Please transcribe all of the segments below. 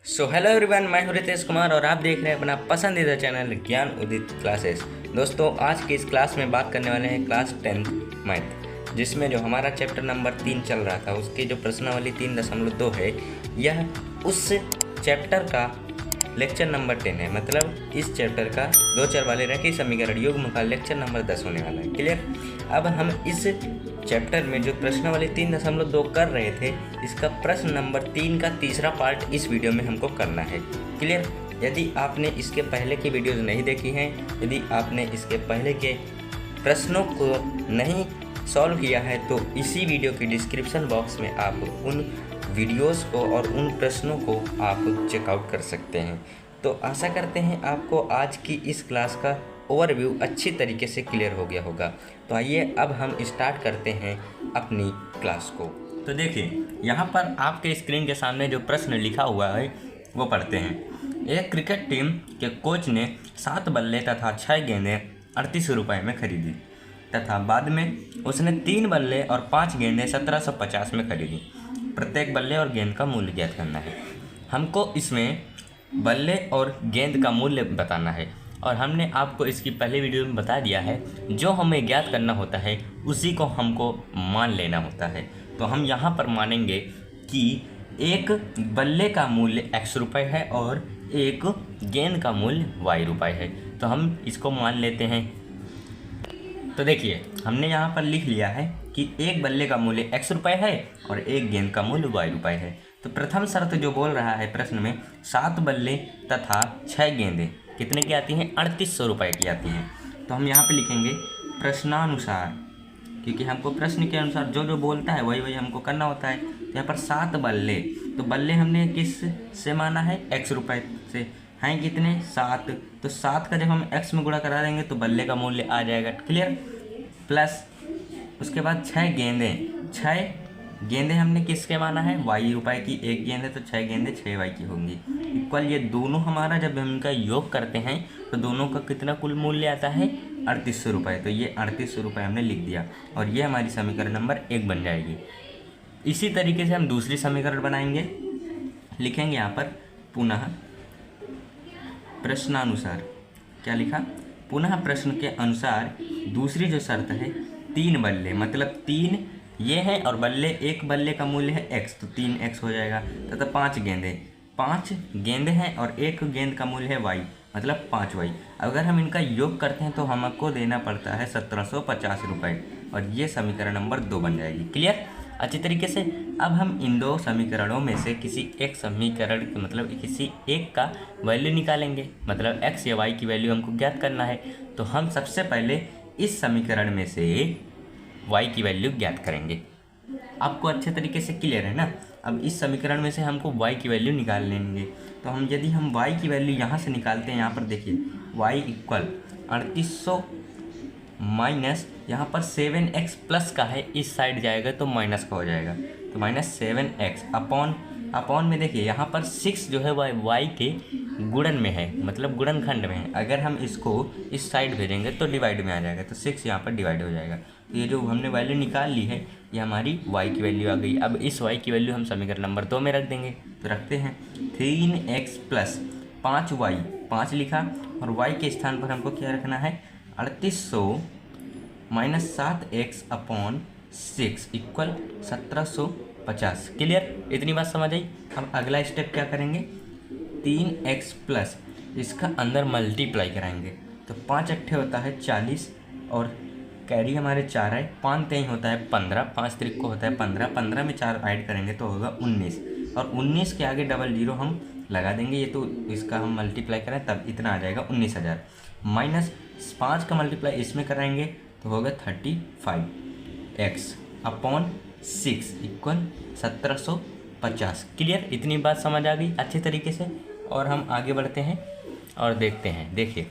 Hello everyone, मैं हूं रितेश कुमार और आप देख रहे हैं अपना पसंदीदा चैनल ज्ञान उदित क्लासेस। दोस्तों, आज की इस क्लास में बात करने वाले हैं क्लास 10th मैथ, जिसमें जो हमारा चैप्टर नंबर 3 चल रहा था उसकी जो प्रश्नावली 3.2 है, यह उस चैप्टर का लेक्चर नंबर 10 है। मतलब इस चैप्टर का दो चर वाले रेखीय समीकरण युग्म का लेक्चर नंबर 10 होने वाला है। क्लियर। अब हम इस चैप्टर में जो प्रश्नावली 3.2 कर रहे थे, इसका प्रश्न नंबर 3 का तीसरा पार्ट इस वीडियो में हमको करना है। क्लियर। यदि आपने इसके पहले की वीडियोस नहीं देखी हैं, यदि आपने इसके पहले के प्रश्नों को नहीं सॉल्व किया है, तो इसी वीडियो की डिस्क्रिप्शन बॉक्स में आप उन वीडियोस को और उन प्रश्नों को आप चेकआउट कर सकते हैं। तो आशा करते हैं आपको आज की इस क्लास का ओवरव्यू अच्छी तरीके से क्लियर हो गया होगा। तो आइए अब हम स्टार्ट करते हैं अपनी क्लास को। तो देखिए, यहाँ पर आपके स्क्रीन के सामने जो प्रश्न लिखा हुआ है वो पढ़ते हैं। एक क्रिकेट टीम के कोच ने 7 बल्ले तथा 6 गेंदें 38 रुपये में खरीदी तथा बाद में उसने 3 बल्ले और 5 गेंदें 1750 में खरीदी। प्रत्येक बल्ले और गेंद का मूल्य ज्ञात करना है। हमको इसमें बल्ले और गेंद का मूल्य बताना है और हमने आपको इसकी पहले वीडियो में बता दिया है, जो हमें ज्ञात करना होता है उसी को हमको मान लेना होता है। तो हम यहाँ पर मानेंगे कि एक बल्ले का मूल्य x रुपये है और एक गेंद का मूल्य y रुपये है। तो हम इसको मान लेते हैं। तो देखिए, हमने यहाँ पर लिख लिया है कि एक बल्ले का मूल्य x रुपये है और एक गेंद का मूल्य y रुपये है। तो प्रथम शर्त जो बोल रहा है प्रश्न में, 7 बल्ले तथा 6 गेंदें कितने की आती हैं? 3800 रुपये की आती हैं। तो हम यहाँ पे लिखेंगे प्रश्नानुसार, क्योंकि हमको प्रश्न के अनुसार जो जो बोलता है वही वही हमको करना होता है। तो यहाँ पर 7 बल्ले, तो बल्ले हमने किस से माना है? x रुपये से। हैं कितने? 7। तो 7 का जब हम x में गुणा करा देंगे तो बल्ले का मूल्य आ जाएगा। क्लियर। प्लस उसके बाद 6 गेंदें, 6 गेंदें हमने किसके माना है? y रुपये की एक गेंद है, तो 6 गेंदें 6y की होंगी। इक्वल ये दोनों हमारा जब हम इनका योग करते हैं तो दोनों का कितना कुल मूल्य आता है? 3800 रुपये। तो ये 3800 रुपये हमने लिख दिया और ये हमारी समीकरण नंबर 1 बन जाएगी। इसी तरीके से हम दूसरी समीकरण बनाएंगे। लिखेंगे यहाँ पर पुनः प्रश्नानुसार। क्या लिखा? पुनः प्रश्न के अनुसार दूसरी जो शर्त है, 3 बल्ले, मतलब 3 ये है और बल्ले, एक बल्ले का मूल्य है x, तो 3x हो जाएगा तथा 5 गेंदें, 5 गेंदें हैं और एक गेंद का मूल्य है y, मतलब 5y। अगर हम इनका योग करते हैं तो हमको देना पड़ता है 1750 रुपये और ये समीकरण नंबर 2 बन जाएगी। क्लियर। अच्छी तरीके से अब हम इन दो समीकरणों में से किसी एक समीकरण, मतलब किसी एक का वैल्यू निकालेंगे। मतलब x या y की वैल्यू हमको ज्ञात करना है। तो हम सबसे पहले इस समीकरण में से y की वैल्यू ज्ञात करेंगे। आपको अच्छे तरीके से क्लियर है ना। अब इस समीकरण में से हमको y की वैल्यू निकाल लेंगे। तो हम यदि हम y की वैल्यू यहाँ से निकालते हैं, यहाँ पर देखिए y इक्वल 3800 माइनस यहाँ पर 7x प्लस का है, इस साइड जाएगा तो माइनस का हो जाएगा, तो -7x अपॉन में देखिए यहाँ पर 6 जो है वह y के गुणन में है, मतलब गुणनखंड में है। अगर हम इसको इस साइड भेजेंगे तो डिवाइड में आ जाएगा, तो 6 यहाँ पर डिवाइड हो जाएगा। तो ये जो हमने वैल्यू निकाल ली है ये हमारी y की वैल्यू आ गई। अब इस y की वैल्यू हम समीकरण नंबर 2 में रख देंगे। तो रखते हैं 3x प्लस 5y, 5 लिखा और y के स्थान पर हमको क्या रखना है? 3800 minus 7x upon 6 equal 1750। Clear. इतनी बात समझ आई। अब अगला स्टेप क्या करेंगे? 3x प्लस इसका अंदर मल्टीप्लाई कराएंगे। तो 5 अट्ठे होता है 40 और कैरी हमारे 4 है, 5 तेई होता है 15, 5 त्रिक को होता है 15, 15 में 4 ऐड करेंगे तो होगा 19 और 19 के आगे डबल जीरो हम लगा देंगे। ये तो इसका हम मल्टीप्लाई करें तब इतना आ जाएगा 19,000 माइनस 5 का मल्टीप्लाई इसमें कराएंगे तो होगा 35x अपॉन 6 इक्वल 1750। क्लियर। इतनी बात समझ आ गई अच्छे तरीके से। और हम आगे बढ़ते हैं और देखते हैं। देखिए,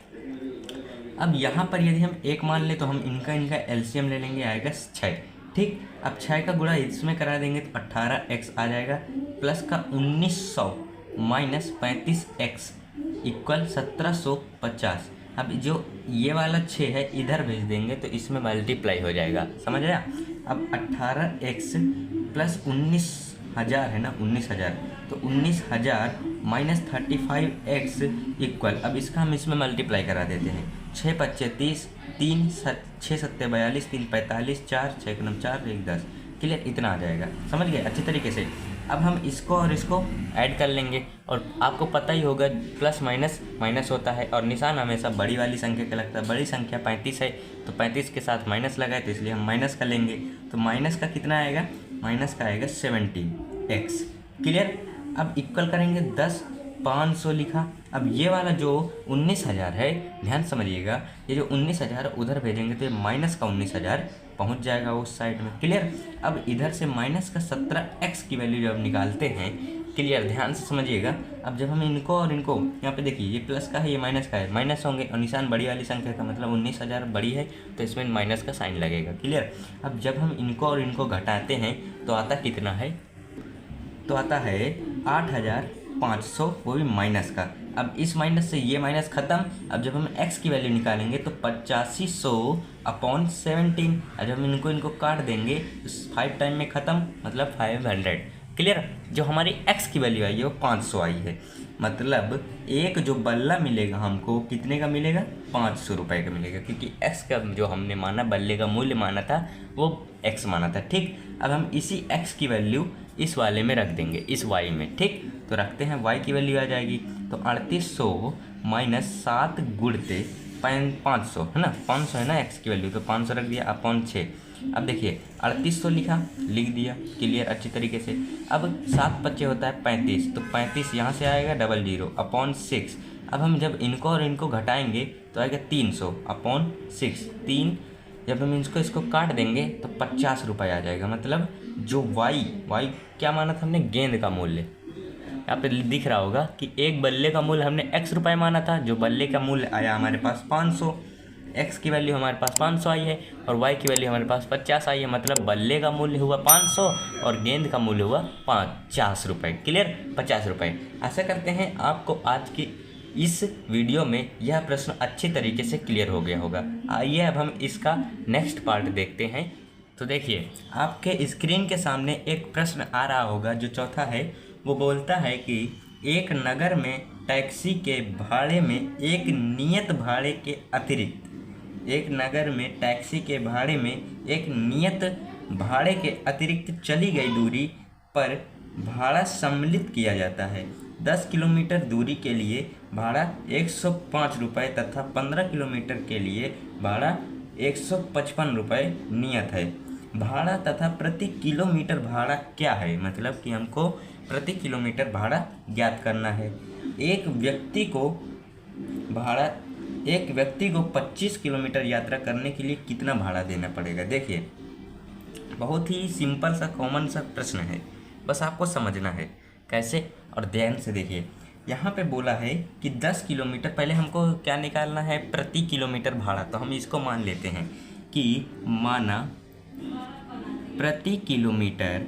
अब यहाँ पर यदि हम 1 मान ले तो हम इनका एलसीएम ले लेंगे, आएगा 6। ठीक। अब 6 का गुणा इसमें करा देंगे तो 18x आ जाएगा प्लस का 1900 माइनस 35x इक्वल 1750। अब जो ये वाला 6 है इधर भेज देंगे तो इसमें मल्टीप्लाई हो जाएगा। समझ आया? अब 18x प्लस 19 19,000 है ना, 19,000, तो 19,000 माइनस 35x इक्वल, अब इसका हम इसमें मल्टीप्लाई करा देते हैं। 6 × 30, 3 6 7 42, 3 45, 4 6 × 4 1 10। क्लियर, इतना आ जाएगा। समझ गए अच्छी तरीके से। अब हम इसको और इसको ऐड कर लेंगे, और आपको पता ही होगा प्लस माइनस माइनस होता है, और निशान हमेशा बड़ी वाली संख्या का लगता है। बड़ी संख्या 35 है, तो 35 के साथ माइनस लगाए, तो इसलिए हम माइनस कर लेंगे। तो माइनस का कितना आएगा, माइनस का आएगा 17x। क्लियर। अब इक्वल करेंगे 10, 500 लिखा। अब ये वाला जो 19,000 है, ध्यान समझिएगा, ये जो 19,000 उधर भेजेंगे तो ये माइनस का 19,000 पहुंच जाएगा उस साइड में। क्लियर। अब इधर से माइनस का 17x की वैल्यू जब निकालते हैं, क्लियर, ध्यान से समझिएगा। अब जब हम इनको और इनको, यहाँ पे देखिए ये प्लस का है, ये माइनस का है, माइनस होंगे, और निशान बड़ी वाली संख्या का मतलब 19,000 बड़ी है, तो इसमें माइनस का साइन लगेगा। क्लियर। अब जब हम इनको और इनको घटाते हैं तो आता कितना है, तो आता है 8,500, वो भी माइनस का। अब इस माइनस से ये माइनस खत्म। अब जब हम x की वैल्यू निकालेंगे तो 8500/17। जब हम इनको काट देंगे तो 5 टाइम में ख़त्म, मतलब 500। क्लियर। जो हमारी x की वैल्यू आई है वो 500 आई है, मतलब एक जो बल्ला मिलेगा हमको कितने का मिलेगा, 500 रुपये का मिलेगा, क्योंकि x का जो हमने माना, बल्ले का मूल्य माना था वो x माना था। ठीक। अब हम इसी x की वैल्यू इस वाले में रख देंगे, इस y में। ठीक। तो रखते हैं, y की वैल्यू आ जाएगी, तो 3800 माइनस 7 गुणते 500 है ना, 500 है ना x की वैल्यू, तो 500 रख दिया अपॉन 6। अब देखिए 3800 लिखा, लिख दिया। क्लियर, अच्छी तरीके से। अब 7 बच्चे होता है 35, तो 35 यहाँ से आएगा 00 अपॉन 6। अब हम जब इनको और इनको घटाएंगे तो आएगा 300 अपॉन 6। 3 जब हम इसको काट देंगे तो 50 रुपये आ जाएगा, मतलब जो y क्या माना था हमने, गेंद का मूल्य। यहाँ पे दिख रहा होगा कि एक बल्ले का मूल्य हमने x रुपये माना था, जो बल्ले का मूल्य आया हमारे पास 500। x की वैल्यू हमारे पास 500 आई है, और y की वैल्यू हमारे पास 50 आई है, मतलब बल्ले का मूल्य हुआ 500 और गेंद का मूल्य हुआ 50 रुपये। क्लियर, 50 रुपये। आशा करते हैं आपको आज की इस वीडियो में यह प्रश्न अच्छी तरीके से क्लियर हो गया होगा। आइए अब हम इसका नेक्स्ट पार्ट देखते हैं। तो देखिए, आपके स्क्रीन के सामने एक प्रश्न आ रहा होगा, जो चौथा है। वो बोलता है कि एक नगर में टैक्सी के भाड़े में एक नियत भाड़े के अतिरिक्त, एक नगर में टैक्सी के भाड़े में एक नियत भाड़े के अतिरिक्त चली गई दूरी पर भाड़ा सम्मिलित किया जाता है। 10 किलोमीटर दूरी के लिए भाड़ा 105 रुपये तथा 15 किलोमीटर के लिए भाड़ा 155 रुपये नियत है। भाड़ा तथा प्रति किलोमीटर भाड़ा क्या है, मतलब कि हमको प्रति किलोमीटर भाड़ा ज्ञात करना है। एक व्यक्ति को 25 किलोमीटर यात्रा करने के लिए कितना भाड़ा देना पड़ेगा। देखिए, बहुत ही सिंपल सा कॉमन सा प्रश्न है, बस आपको समझना है कैसे। और ध्यान से देखिए, यहाँ पे बोला है कि 10 किलोमीटर, पहले हमको क्या निकालना है, प्रति किलोमीटर भाड़ा। तो हम इसको मान लेते हैं कि माना प्रति किलोमीटर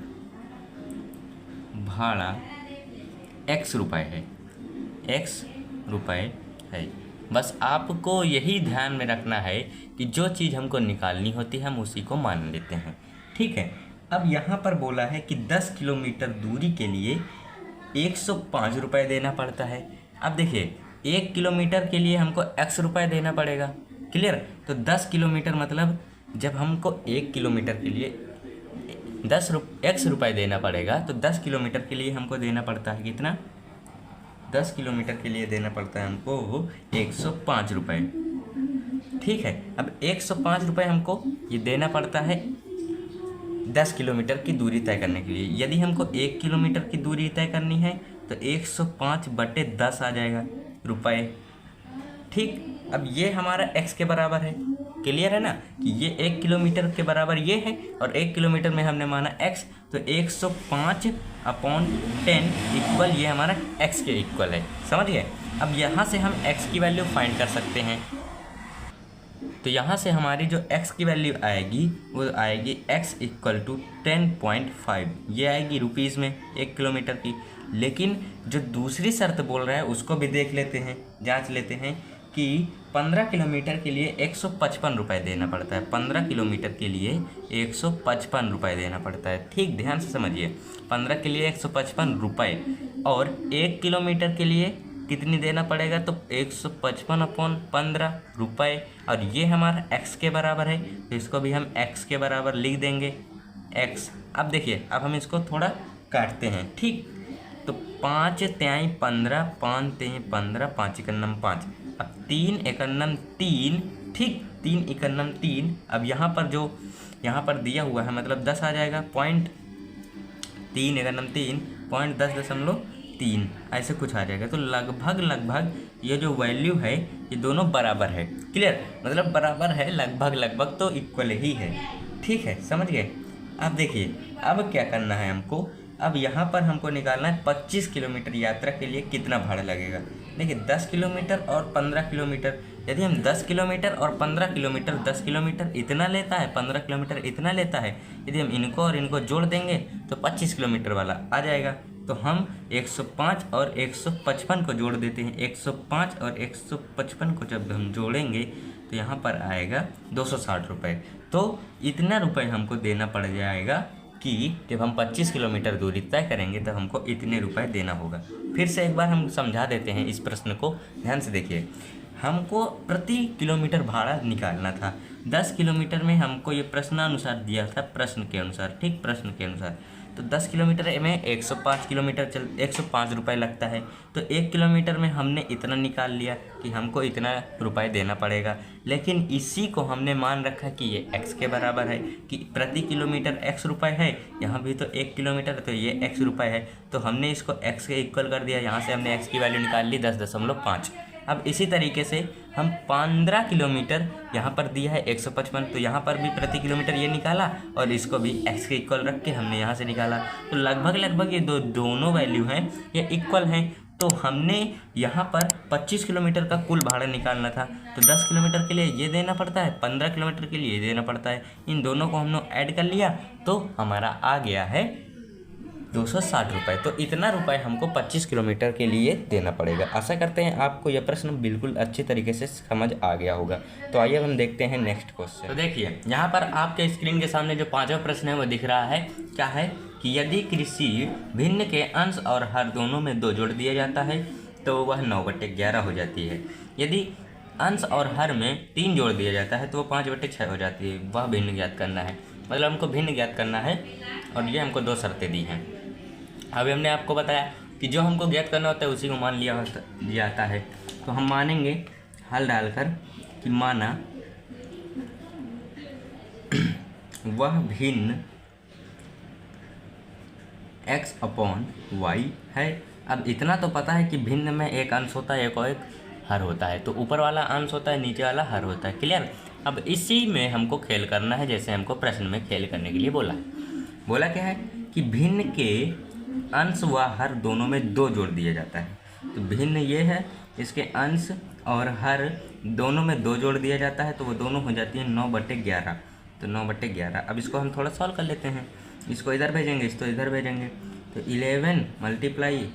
भाड़ा x रुपये है, x रुपये है। बस आपको यही ध्यान में रखना है कि जो चीज़ हमको निकालनी होती है हम उसी को मान लेते हैं। ठीक है। अब यहाँ पर बोला है कि 10 किलोमीटर दूरी के लिए 105 रुपये देना पड़ता है। अब देखिए, 1 किलोमीटर के लिए हमको x रुपये देना पड़ेगा। क्लियर। तो 10 किलोमीटर मतलब जब हमको 1 किलोमीटर के लिए x रुपये देना पड़ेगा, तो 10 किलोमीटर के लिए हमको देना पड़ता है कितना, 10 किलोमीटर के लिए देना पड़ता है हमको 105 रुपये। ठीक है। अब 105 रुपये हमको ये देना पड़ता है 10 किलोमीटर की दूरी तय करने के लिए। यदि हमको 1 किलोमीटर की दूरी तय करनी है तो 105/10 आ जाएगा रुपये। ठीक। अब ये हमारा x के बराबर है। क्लियर है ना, कि ये 1 किलोमीटर के बराबर ये है, और 1 किलोमीटर में हमने माना x, तो 105/10 इक्वल ये हमारा x के इक्वल है। समझिए। अब यहाँ से हम x की वैल्यू फाइंड कर सकते हैं। तो यहाँ से हमारी जो x की वैल्यू आएगी वो आएगी x = 10.5, ये आएगी रुपीज़ में 1 किलोमीटर की। लेकिन जो दूसरी शर्त बोल रहा है उसको भी देख लेते हैं, जांच लेते हैं कि 15 किलोमीटर के लिए 155 रुपये देना पड़ता है। 15 किलोमीटर के लिए 155 रुपये देना पड़ता है। ठीक ध्यान से समझिए, 15 के लिए 155 रुपये और 1 किलोमीटर के लिए कितनी देना पड़ेगा, तो 155/15 रुपये। और ये हमारा x के बराबर है, तो इसको भी हम x के बराबर लिख देंगे x। अब देखिए, अब हम इसको थोड़ा काटते हैं। ठीक, तो 5 तिहाई 15, 5 तिहाई 15, 5 एकन्नम 5, अब 3 एकन्नम 3। ठीक, 3 एकन्नम 3। अब यहाँ पर जो यहाँ पर दिया हुआ है मतलब 10 आ जाएगा, 3 एकन्नम 3 .10.3 ऐसे कुछ आ जाएगा। तो लगभग ये जो वैल्यू है ये दोनों बराबर है। क्लियर, मतलब बराबर है, लगभग तो इक्वल ही है। ठीक है, समझ गए। अब देखिए, अब क्या करना है हमको, अब यहाँ पर हमको निकालना है 25 किलोमीटर यात्रा के लिए कितना भाड़ा लगेगा। देखिए 10 किलोमीटर और 15 किलोमीटर, यदि हम 10 किलोमीटर और 15 किलोमीटर, 10 किलोमीटर इतना लेता है, 15 किलोमीटर इतना लेता है, यदि हम इनको और इनको जोड़ देंगे तो 25 किलोमीटर वाला आ जाएगा। तो हम 105 और 155 को जोड़ देते हैं। 105 और 155 को जब हम जोड़ेंगे तो यहाँ पर आएगा 260 रुपये। तो इतना रुपये हमको देना पड़ जाएगा कि जब हम 25 किलोमीटर दूरी तय करेंगे तब हमको इतने रुपए देना होगा। फिर से एक बार हम समझा देते हैं इस प्रश्न को, ध्यान से देखिए। हमको प्रति किलोमीटर भाड़ा निकालना था। 10 किलोमीटर में हमको ये प्रश्नानुसार दिया था, प्रश्न के अनुसार। ठीक, प्रश्न के अनुसार। तो 10 किलोमीटर में 105 किलोमीटर 105 रुपये लगता है। तो 1 किलोमीटर में हमने इतना निकाल लिया कि हमको इतना रुपए देना पड़ेगा। लेकिन इसी को हमने मान रखा कि ये x के बराबर है, कि प्रति किलोमीटर x रुपये है, यहाँ भी तो 1 किलोमीटर है तो ये x रुपये है। तो हमने इसको x के इक्वल कर दिया। यहाँ से हमने x की वैल्यू निकाल ली 10.5। अब इसी तरीके से हम 15 किलोमीटर, यहाँ पर दिया है 155, तो यहाँ पर भी प्रति किलोमीटर ये निकाला और इसको भी x के इक्वल रख के हमने यहाँ से निकाला। तो लगभग ये दोनों वैल्यू हैं ये इक्वल हैं। तो हमने यहाँ पर 25 किलोमीटर का कुल भाड़ा निकालना था। तो 10 किलोमीटर के लिए ये देना पड़ता है, 15 किलोमीटर के लिए ये देना पड़ता है। इन दोनों को हमने ऐड कर लिया तो हमारा आ गया है 260 रुपये। तो इतना रुपए हमको 25 किलोमीटर के लिए देना पड़ेगा। आशा करते हैं आपको यह प्रश्न बिल्कुल अच्छी तरीके से समझ आ गया होगा। तो आइए हम देखते हैं नेक्स्ट क्वेश्चन। तो देखिए, यहाँ पर आपके स्क्रीन के सामने जो 5वां प्रश्न है वो दिख रहा है। क्या है कि यदि किसी भिन्न के अंश और हर दोनों में 2 जोड़ दिया जाता है तो वह 9/11 हो जाती है। यदि अंश और हर में 3 जोड़ दिया जाता है तो वो 5/6 हो जाती है। वह भिन्न ज्ञात करना है, मतलब हमको भिन्न ज्ञात करना है। और ये हमको 2 शर्तें दी हैं। अभी हमने आपको बताया कि जो हमको ज्ञात करना होता है उसी को मान लिया जाता है। तो हम मानेंगे हल डालकर कि माना वह भिन्न x/y है। अब इतना तो पता है कि भिन्न में एक अंश होता है, एक हर होता है। तो ऊपर वाला अंश होता है, नीचे वाला हर होता है। क्लियर। अब इसी में हमको खेल करना है, जैसे हमको प्रश्न में खेल करने के लिए बोला क्या है कि भिन्न के अंश व हर दोनों में 2 जोड़ दिया जाता है। तो भिन्न ये है, इसके अंश और हर दोनों में 2 जोड़ दिया जाता है तो वो दोनों हो जाती है 9/11। तो 9/11। अब इसको हम थोड़ा सॉल्व कर लेते हैं। इसको इधर भेजेंगे, इसको इधर भेजेंगे। तो 11 मल्टीप्लाई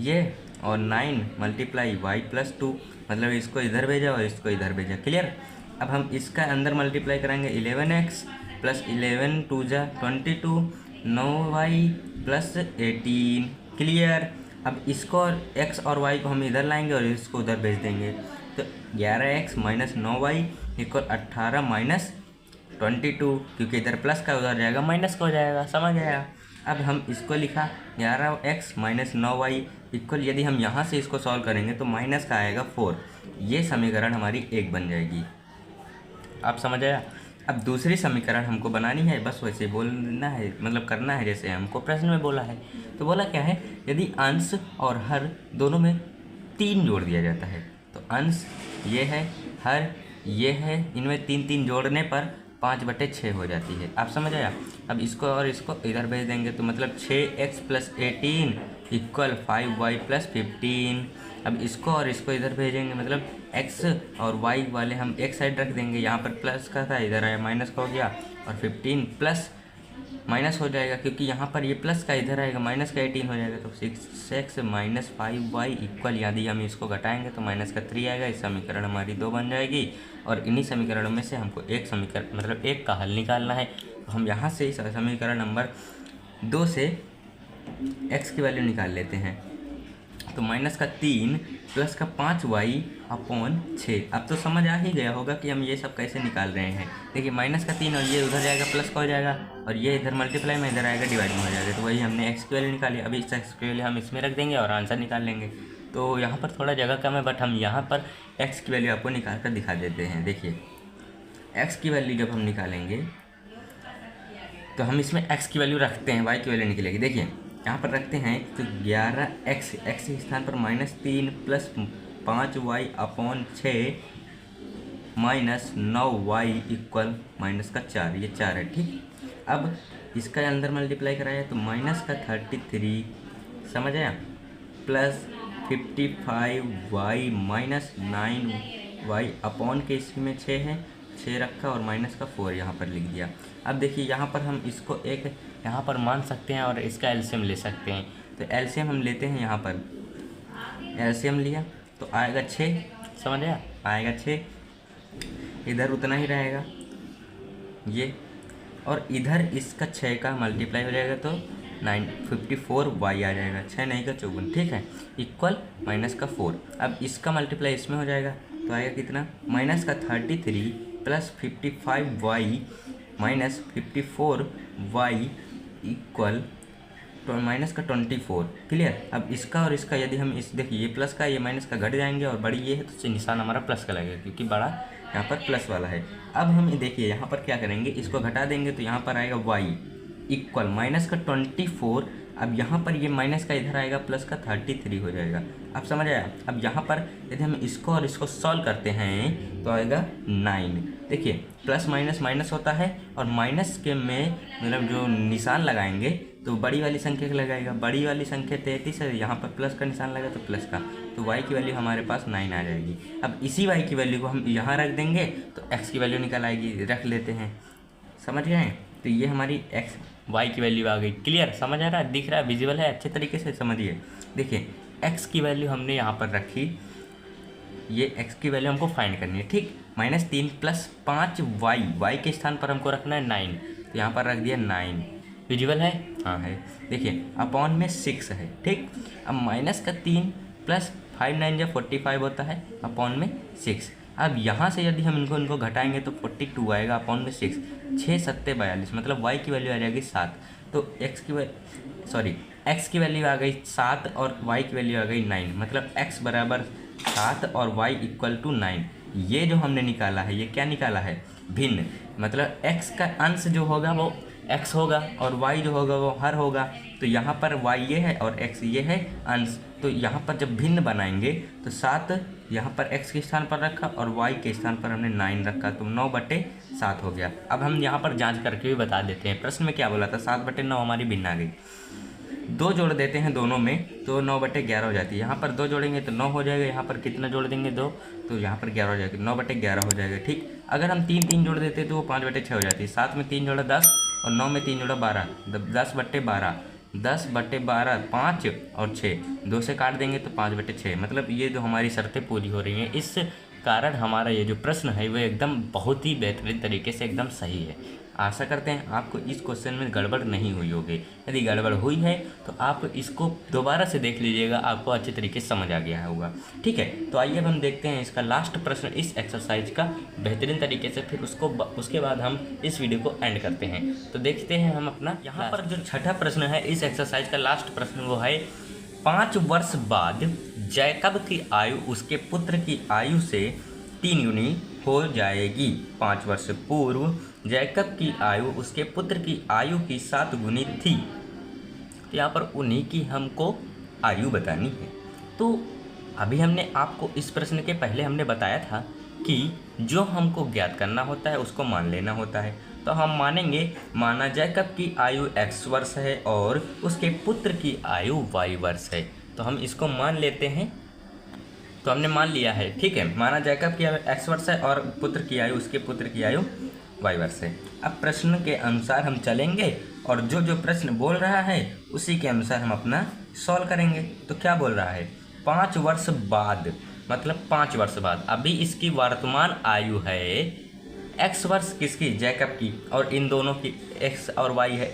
ये और 9 मल्टीप्लाई y+2, मतलब इसको इधर भेजा और इसको इधर भेजा। क्लियर। अब हम इसका अंदर मल्टीप्लाई करेंगे 11x + 11 2 × 22, 9y + 18। क्लियर। अब इसको और x और y को हम इधर लाएंगे और इसको उधर भेज देंगे। तो 11x - 9y = 18 - 22, क्योंकि इधर प्लस का उधर जाएगा माइनस का हो जाएगा। समझ आया। अब हम इसको लिखा 11x - 9y = यदि हम यहाँ से इसको सॉल्व करेंगे तो माइनस का आएगा 4। ये समीकरण हमारी 1 बन जाएगी। आप समझ आया। अब दूसरी समीकरण हमको बनानी है, बस वैसे बोलना है, मतलब करना है जैसे हमको प्रश्न में बोला है। तो बोला क्या है, यदि अंश और हर दोनों में 3 जोड़ दिया जाता है तो अंश ये है, हर ये है, इनमें 3 जोड़ने पर 5/6 हो जाती है। आप समझ आया। अब इसको और इसको इधर भेज देंगे तो मतलब 6x + 18 = 5y + 15। अब इसको और इसको इधर भेजेंगे, मतलब x और y वाले हम एक साइड रख देंगे। यहाँ पर प्लस का था, इधर आया माइनस का हो गया। और 15 + माइनस हो जाएगा क्योंकि यहाँ पर ये प्लस का इधर आएगा, माइनस का 18 हो जाएगा। तो 6x माइनस 5y इक्वल, यदि हम इसको घटाएंगे तो माइनस का 3 आएगा। इस समीकरण हमारी 2 बन जाएगी और इन्हीं समीकरणों में से हमको एक समीकरण मतलब एक का हल निकालना है। तो हम यहाँ से इस समीकरण नंबर 2 से x की वैल्यू निकाल लेते हैं। तो माइनस का 3 प्लस का 5y अपॉन 6। अब तो समझ आ ही गया होगा कि हम ये सब कैसे निकाल रहे हैं। देखिए माइनस का 3 और ये उधर जाएगा प्लस का हो जाएगा और ये इधर मल्टीप्लाई में इधर आएगा डिवाइड में हो जाएगा। तो वही हमने x की वैल्यू निकाली। अभी इस x की वैल्यू हम इसमें रख देंगे और आंसर निकाल लेंगे। तो यहाँ पर थोड़ा जगह कम है बट हम यहाँ पर x की वैल्यू आपको निकाल कर दिखा देते हैं। देखिए x की वैल्यू जब हम निकालेंगे तो हम इसमें x की वैल्यू रखते हैं, y की वैल्यू निकलेगी। देखिए यहाँ पर रखते हैं तो 11x, x के स्थान पर -3 plus 5y upon 6 minus 9y equal minus का 4, ये 4 है। ठीक, अब इसका अंदर मल्टीप्लाई कराया तो माइनस का 33, समझ आया, plus 55y minus 9y upon के इसमें 6 है, 6 रखा और माइनस का 4 यहाँ पर लिख दिया। अब देखिए यहाँ पर हम इसको एक यहाँ पर मान सकते हैं और इसका एलसीएम ले सकते हैं। तो एलसीएम हम लेते हैं, यहाँ पर एलसीएम लिया तो आएगा 6, समझ आया, आएगा 6, इधर उतना ही रहेगा ये, और इधर इसका 6 का मल्टीप्लाई हो जाएगा तो 954y आ जाएगा, 6 नहीं का 54, ठीक है, इक्वल माइनस का 4। अब इसका मल्टीप्लाई इसमें हो जाएगा तो आएगा कितना, माइनस का 33 plus 55y minus 54y equal minus का 24। क्लियर। अब इसका और इसका यदि हम इस देखिए ये प्लस का ये माइनस का घट जाएंगे और बड़ी ये है तो निशान हमारा प्लस का लगेगा क्योंकि बड़ा यहाँ पर प्लस वाला है। अब हम देखिए यहाँ पर क्या करेंगे, इसको घटा देंगे तो यहाँ पर आएगा y इक्वल माइनस का 24। अब यहाँ पर ये माइनस का इधर आएगा प्लस का 33 हो जाएगा। अब समझ आया। अब यहाँ पर यदि हम इसको और इसको सॉल्व करते हैं तो आएगा 9। देखिए प्लस माइनस माइनस होता है और माइनस के में मतलब जो निशान लगाएंगे तो बड़ी वाली संख्या का लगाएगा, बड़ी वाली संख्या 33 है, यहाँ पर प्लस का निशान लगा तो प्लस का, तो y की वैल्यू हमारे पास 9 आ जाएगी। अब इसी y की वैल्यू को हम यहाँ रख देंगे तो x की वैल्यू निकल आएगी, रख लेते हैं, समझ गए। तो ये हमारी y की वैल्यू आ गई। क्लियर, समझ आ रहा है, दिख रहा है, विजिबल है, अच्छे तरीके से समझिए। देखिए x की वैल्यू हमने यहाँ पर रखी, ये x की वैल्यू हमको फाइंड करनी है, ठीक। -3 प्लस 5y, y के स्थान पर हमको रखना है 9, तो यहाँ पर रख दिया 9। विजिबल है, हाँ है। देखिए अपॉन में 6 है, ठीक। अब माइनस का 3 प्लस 5 9 जब 45 होता है अपॉन में 6। अब यहाँ से यदि हम इनको घटाएंगे तो 42 आएगा अपॉन में 6, 6 7 42, मतलब y की वैल्यू आ जाएगी 7। तो x की वैल्यू आ गई 7 और y की वैल्यू आ गई 9, मतलब x बराबर 7 और y इक्वल टू 9। ये जो हमने निकाला है ये क्या निकाला है, भिन्न, मतलब x का अंश जो होगा वो x होगा और y जो होगा वो हर होगा। तो यहाँ पर y ये है और x ये है अंश, तो यहाँ पर जब भिन्न बनाएंगे तो 7 यहाँ पर x के स्थान पर रखा और y के स्थान पर हमने 9 रखा, तो 9/7 हो गया। अब हम यहाँ पर जांच करके भी बता देते हैं, प्रश्न में क्या बोला था, 7/9 हमारी भिन्न आ गई। 2 जोड़ देते हैं दोनों में तो 9/11 हो जाती है। यहाँ पर 2 जोड़ेंगे तो 9 हो जाएगा, यहाँ पर कितना जोड़ देंगे 2 तो यहाँ पर 11 हो जाएगा, 9/11 हो जाएगा, ठीक। अगर हम 3 जोड़ देते तो वो 5/6 हो जाती है। 7 में 3 जोड़ा 10 और 9 में 3 जोड़ा 12, 10/12, 10/12, 5 और 6, 2 से काट देंगे तो 5/6, मतलब ये जो हमारी शर्तें पूरी हो रही हैं। इस कारण हमारा ये जो प्रश्न है वो एकदम बहुत ही बेहतरीन तरीके से एकदम सही है। आशा करते हैं आपको इस क्वेश्चन में गड़बड़ नहीं हुई होगी। यदि गड़बड़ हुई है तो आप इसको दोबारा से देख लीजिएगा, आपको अच्छे तरीके से समझ आ गया होगा, ठीक है। तो आइए अब हम देखते हैं इसका लास्ट प्रश्न इस एक्सरसाइज का बेहतरीन तरीके से, फिर उसके बाद हम इस वीडियो को एंड करते हैं। तो देखते हैं हम अपना यहाँ पर जो छठा प्रश्न है इस एक्सरसाइज का लास्ट प्रश्न वो है 5 वर्ष बाद जैकब की आयु उसके पुत्र की आयु से 3 गुनी हो जाएगी। 5 वर्ष पूर्व जैकब की आयु उसके पुत्र की आयु की 7 गुनी थी। तो यहाँ पर उन्हीं की हमको आयु बतानी है। तो अभी हमने आपको इस प्रश्न के पहले हमने बताया था कि जो हमको ज्ञात करना होता है उसको मान लेना होता है। तो हम मानेंगे, माना जैकब की आयु x वर्ष है और उसके पुत्र की आयु y वर्ष है। तो हम इसको मान लेते हैं, तो हमने मान लिया है, ठीक है। माना जैकब की आयु x वर्ष है और पुत्र की आयु उसके पुत्र की आयु y वर्ष है। अब प्रश्न के अनुसार हम चलेंगे और जो जो प्रश्न बोल रहा है उसी के अनुसार हम अपना सॉल्व करेंगे। तो क्या बोल रहा है, 5 वर्ष बाद, मतलब 5 वर्ष बाद। अभी इसकी वर्तमान आयु है x वर्ष, किसकी, जैकब की, और इन दोनों की x और y है।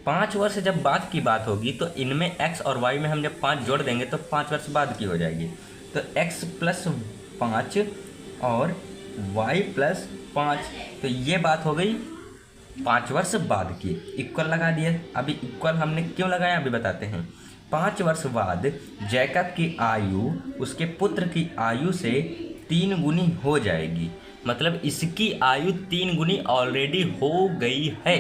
5 वर्ष जब बाद की बात होगी तो इनमें x और y में हम जब 5 जोड़ देंगे तो 5 वर्ष बाद की हो जाएगी। तो x + 5 और y + 5, तो ये बात हो गई 5 वर्ष बाद की। इक्वल लगा दिए। अभी इक्वल हमने क्यों लगाया अभी बताते हैं। 5 वर्ष बाद जैकब की आयु उसके पुत्र की आयु से 3 गुनी हो जाएगी, मतलब इसकी आयु 3 गुनी ऑलरेडी हो गई है।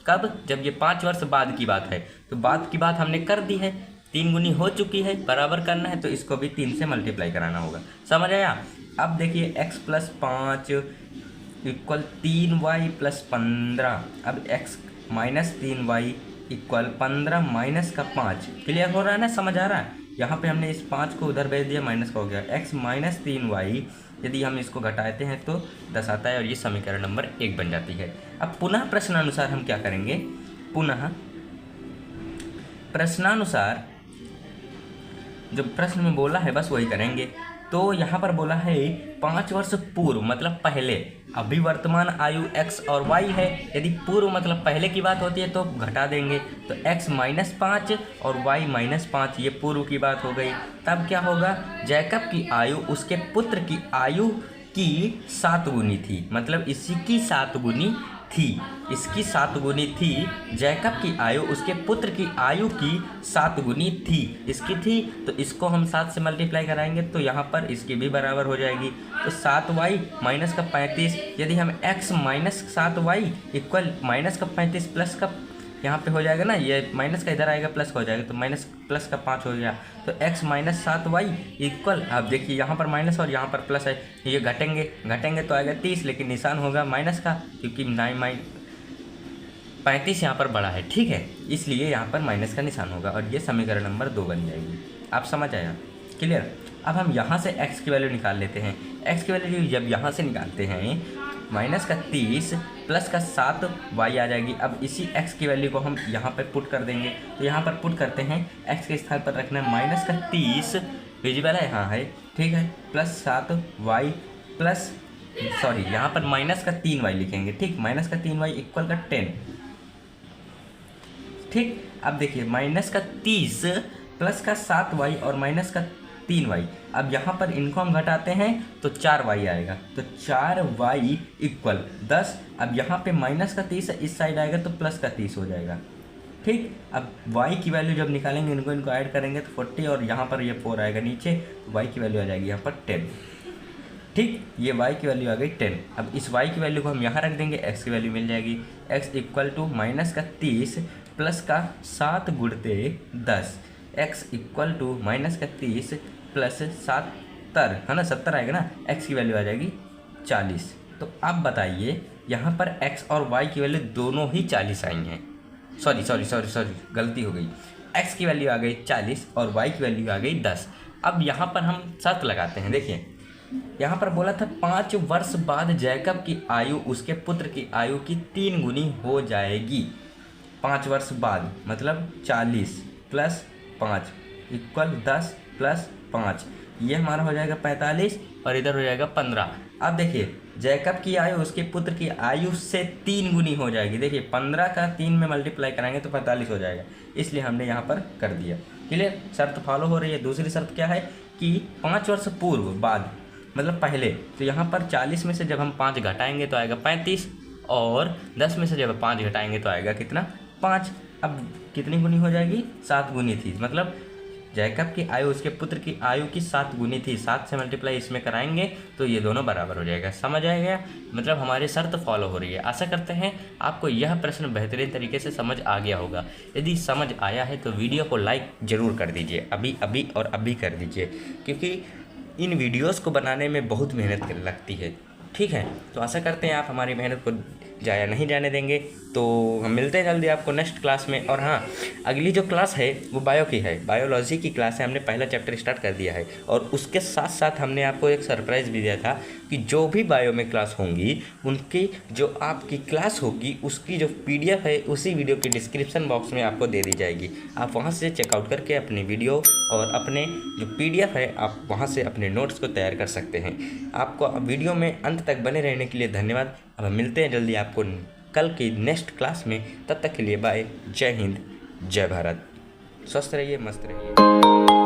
कब, जब ये 5 वर्ष बाद की बात है। तो बाद की बात हमने कर दी है, 3 गुनी हो चुकी है, बराबर करना है तो इसको भी 3 से मल्टीप्लाई कराना होगा। समझ आया। अब देखिए x + 5 = 3y + 15। अब x - 3y = 15 - 5। क्लियर हो रहा है ना, समझ आ रहा है। यहाँ पे हमने इस 5 को उधर भेज दिया, माइनस का हो गया। x - 3y यदि हम इसको घटाते हैं तो 10 आता है और ये समीकरण नंबर 1 बन जाती है। अब पुनः प्रश्नानुसार हम क्या करेंगे, पुनः प्रश्नानुसार जो प्रश्न में बोला है बस वही करेंगे। तो यहाँ पर बोला है 5 वर्ष पूर्व मतलब पहले, अभी वर्तमान आयु x और y है। यदि पूर्व मतलब पहले की बात होती है तो घटा देंगे, तो x - 5 और y - 5, ये पूर्व की बात हो गई। तब क्या होगा, जैकब की आयु उसके पुत्र की आयु की 7 गुनी थी, मतलब इसकी 7 गुनी थी, इसकी 7 गुनी थी। जैकब की आयु उसके पुत्र की आयु की 7 गुनी थी, इसकी थी, तो इसको हम 7 से मल्टीप्लाई कराएंगे तो यहाँ पर इसकी भी बराबर हो जाएगी। तो 7y - 35, यदि हम x - 7y = -35 प्लस का यहाँ पे हो जाएगा ना, ये माइनस का इधर आएगा प्लस का हो जाएगा, तो माइनस प्लस का 5 हो गया। तो x - 7y इक्वल, अब देखिए यहाँ पर माइनस और यहाँ पर प्लस है, ये घटेंगे तो आएगा 30, लेकिन निशान होगा माइनस का, क्योंकि 35 यहाँ पर बड़ा है, ठीक है, इसलिए यहाँ पर माइनस का निशान होगा और ये समीकरण नंबर 2 बन जाएगी। आप समझ आया, क्लियर। अब हम यहाँ से x की वैल्यू निकाल लेते हैं। x की वैल्यू जब यहाँ से निकालते हैं, -30 प्लस का 7y आ जाएगी। अब इसी x की वैल्यू को हम यहाँ पर पुट कर देंगे, तो यहाँ पर पुट करते हैं, x के स्थान पर रखना है -30, विजिबल है, हाँ है, ठीक है, प्लस 7y प्लस, सॉरी यहाँ पर -3y लिखेंगे, ठीक, -3y = 10, ठीक। अब देखिए -30 प्लस का 7y और -3y, अब यहाँ पर इनको हम घटाते हैं तो 4y आएगा, तो 4y = 10। अब यहाँ पे -30 इस साइड आएगा तो +30 हो जाएगा, ठीक। अब y की वैल्यू जब निकालेंगे, इनको ऐड करेंगे तो 40, और यहाँ पर ये 4 आएगा नीचे, तो y की वैल्यू आ जाएगी यहाँ पर 10, ठीक। ये y की वैल्यू आ गई 10। अब इस y की वैल्यू को हम यहाँ रख देंगे, x की वैल्यू मिल जाएगी, x = -30 प्लस का 7 × 10, x = -30 प्लस 70, है ना, 70 आएगा ना, x की वैल्यू आ जाएगी 40। तो अब बताइए यहाँ पर x और y की वैल्यू दोनों ही 40 आई हैं, सॉरी गलती हो गई, x की वैल्यू आ गई 40 और y की वैल्यू आ गई 10। अब यहाँ पर हम शर्त लगाते हैं, देखिए यहाँ पर बोला था 5 वर्ष बाद जैकब की आयु उसके पुत्र की आयु की 3 गुनी हो जाएगी। 5 वर्ष बाद मतलब 40 + 5 = 10 + 5, ये हमारा हो जाएगा 45 और इधर हो जाएगा 15। अब देखिए जैकब की आयु उसके पुत्र की आयु से 3 गुनी हो जाएगी। देखिए 15 का 3 में मल्टीप्लाई कराएंगे तो 45 हो जाएगा, इसलिए हमने यहाँ पर कर दिया। क्लियर, शर्त फॉलो हो रही है। दूसरी शर्त क्या है कि 5 वर्ष पूर्व बाद मतलब पहले, तो यहाँ पर 40 में से जब हम 5 घटाएंगे तो आएगा 35, और 10 में से जब 5 घटाएंगे तो आएगा कितना, 5। अब कितनी गुनी हो जाएगी, 7 गुनी थी, मतलब जैकब की आयु उसके पुत्र की आयु की 7 गुनी थी। 7 से मल्टीप्लाई इसमें कराएंगे तो ये दोनों बराबर हो जाएगा। समझ आएगा, मतलब हमारी शर्त फॉलो हो रही है। आशा करते हैं आपको यह प्रश्न बेहतरीन तरीके से समझ आ गया होगा। यदि समझ आया है तो वीडियो को लाइक ज़रूर कर दीजिए, अभी और अभी कर दीजिए, क्योंकि इन वीडियोज़ को बनाने में बहुत मेहनत लगती है, ठीक है। तो आशा करते हैं आप हमारी मेहनत को जाया नहीं जाने देंगे। तो हम मिलते हैं जल्दी आपको नेक्स्ट क्लास में। और हाँ, अगली जो क्लास है वो बायो की है, बायोलॉजी की क्लास है। हमने पहला चैप्टर स्टार्ट कर दिया है और उसके साथ साथ हमने आपको एक सरप्राइज़ भी दिया था कि जो भी बायो में क्लास होंगी उनकी जो आपकी क्लास होगी उसकी जो PDF है उसी वीडियो के डिस्क्रिप्शन बॉक्स में आपको दे दी जाएगी। आप वहाँ से चेकआउट करके अपनी वीडियो और अपने जो PDF है आप वहाँ से अपने नोट्स को तैयार कर सकते हैं। आपको वीडियो में अंत तक बने रहने के लिए धन्यवाद। अब मिलते हैं जल्दी आपको कल की नेक्स्ट क्लास में। तब तक के लिए बाय, जय हिंद, जय भारत। स्वस्थ रहिए, मस्त रहिए।